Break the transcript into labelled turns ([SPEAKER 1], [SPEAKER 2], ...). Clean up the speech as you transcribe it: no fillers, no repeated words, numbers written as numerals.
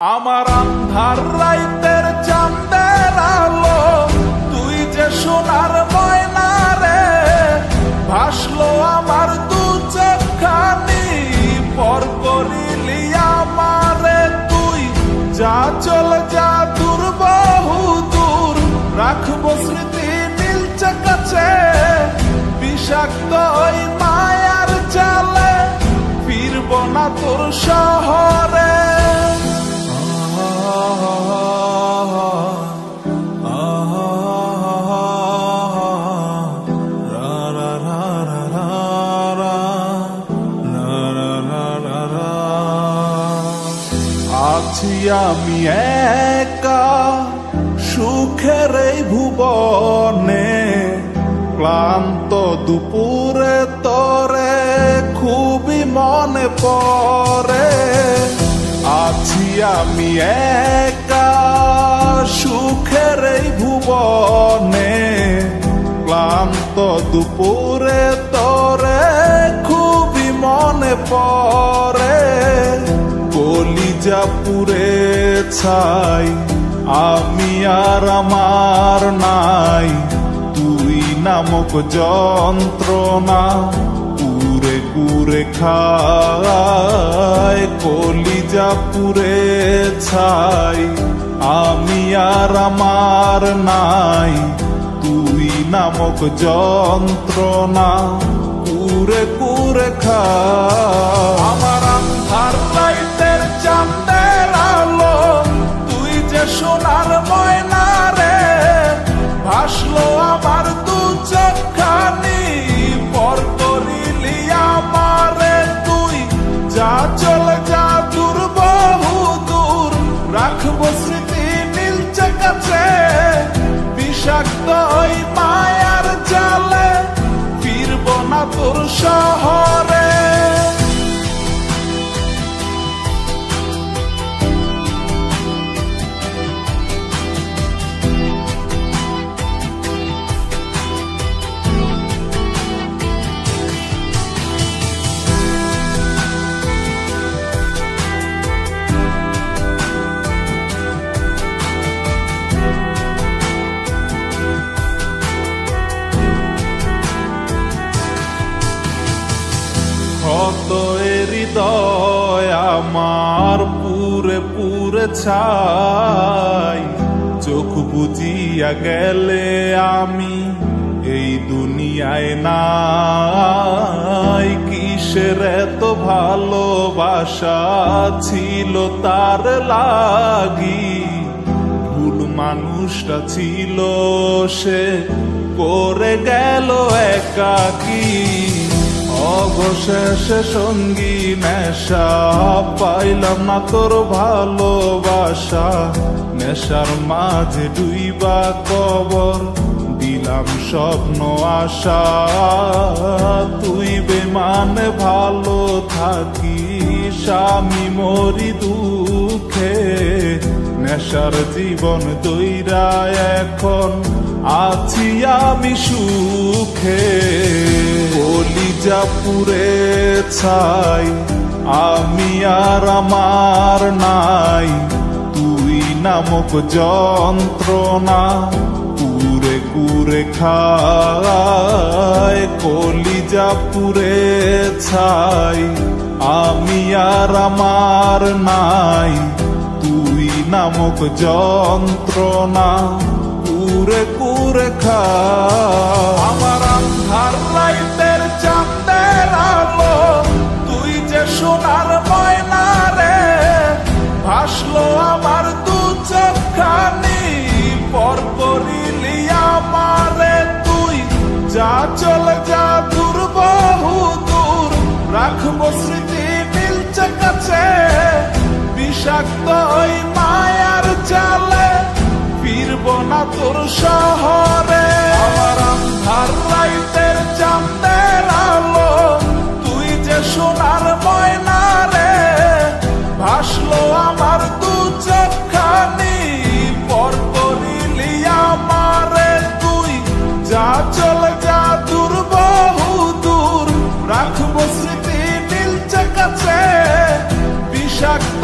[SPEAKER 1] আমার আন্ধার রাইতের চাঁদের আলো, তুই যে সোনার ময়না রে, ভাসলো আমার দু চোখখানি, পর করিলি আমারে তুই। যা চল যা দূর বহু দূর, রাখবো স্মৃতি নীলচে কাছে, বিষাক্ত ওই মায়ার জালে, ফিরব না তোর শহরে। আছি আমি একা সুখের এই ভুবনে, ক্লান্ত দুপুরে তোরে খুবই মনে পড়ে। আছি আমি একা সুখের এই ভুবনে, ক্লান্ত দুপুরে তোরে খুবই মনে পড়ে। কলিজা পুড়ে ছাই আমি আর আমার নাই, তুই নামক যন্ত্রণা কুরে কুরে খায়। কলিজা পুড়ে ছাই আমি আর আমার নাই, তুই নামক যন্ত্রণা কুরে কুরে খায়। আমার আন্ধার রাইতের চাঁদের আলো, তুই যে সোনার ময়না রে, ভাসলো আমার দু চোখখানি, পর করিলি আমারে তুই। যা চলে যা দূর বহু দূর, রাখবো স্মৃতি নীলচে কাছে, বিষাক্ত ওই মায়ার জালে, ফিরব না তোর শহরে। কত হৃদয় আমার পুরে পুরে ছাই, চোখ বুজিয়া গেলে আমি এই দুনিয়ায় নাই। কিসের এত ভালোবাসা ছিল তার লাগি, ভুল মানুষটা ছিল সে, করে গেল একাকী। অবশেষে সঙ্গী নেশা, পাইলাম না তোর ভালোবাসা, নেশার মাঝে ডুইবা কবর দিলাম স্বপ্ন আশা। তুই বেমানে ভালো থাকিস, আমি মরি দুঃখে, নেশার জীবন দইরা এখন আছি আমি সুখে। কলিজা পুড়ে ছাই আমি আর আমার নাই, তুই নামক যন্ত্রণা কুরে কুরে খায়। কলিজা পুড়ে ছাই আমি আর আমার নাই, তুই নামক যন্ত্রণা কুরে কুরে খায়। আমার আন্ধার রাইতের চাঁদের আলো, তুই যে সোনার ময়না রে, ভাসলো আমার দু চোখখানি, পর করিলি আমারে তুই। যা চলে যা দূর বহু দূর, রাখবো স্মৃতি নীলচে কাছে, বিষাক্ত ওই মায়ার জালে, ফিরব না তোর শহরে। আমার আন্ধার রাইতের চাঁদের আলো, তুই যে সোনার ময়না রে, ভাসলো আমার দু চোখখানি, পর করিলি আমারে তুই। যা চলে যা দূর বহু দূর, রাখবো স্মৃতি নীলচে কাছে, বিষাক্ত